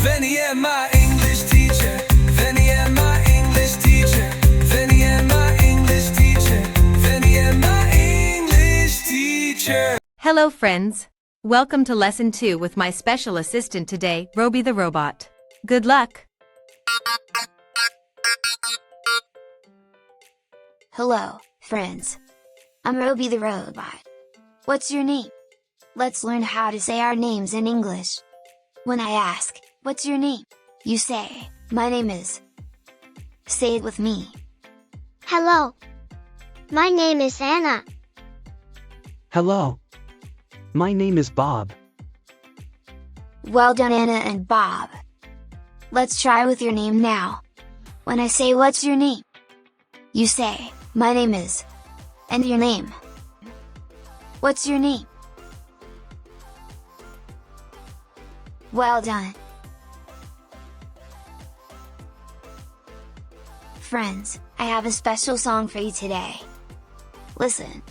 Vinny and my English teacher. Vinny and my English teacher. Vinny and my English teacher. Vinny and my English teacher. Hello friends. Welcome to lesson 2 with my special assistant today, Roby the robot. Good luck. Hello, friends. I'm Roby the robot. What's your name? Let's learn how to say our names in English. When I ask, what's your name? You say, my name is. Say it with me. Hello. My name is Anna. Hello. My name is Bob. Well done, Anna and Bob. Let's try with your name now. When I say what's your name? You say, my name is. And your name. What's your name? Well done. Friends, I have a special song for you today. Listen.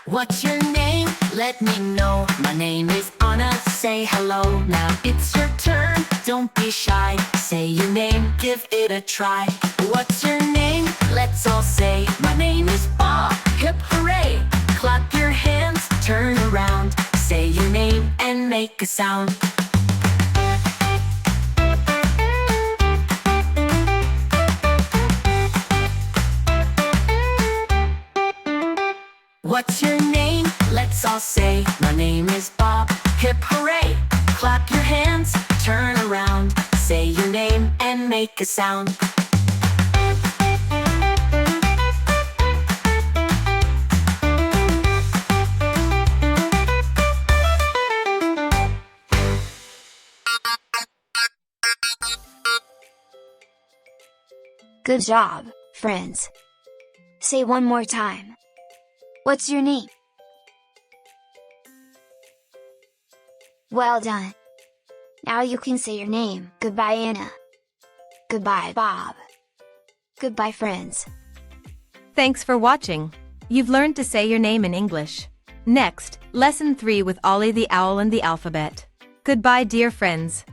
What's your name? Let me know. My name is Anna. Say hello. Now it's your turn. Don't be shy. Say your name. Give it a try. What's your name? Let's all say. My name is Bob. Hip hooray! Clap your hands. Turn around. Say your name and make a sound. What's your name? Let's all say. My name is Bob. Hip hooray! Clap your hands, turn around. Say your name and make a sound. Good job, friends. Say one more time. What's your name? Well done. Now you can say your name. Goodbye, Anna. Goodbye, Bob. Goodbye, friends. Thanks for watching. You've learned to say your name in English. Next, lesson 3 with Ollie the owl and the alphabet. Goodbye, dear friends.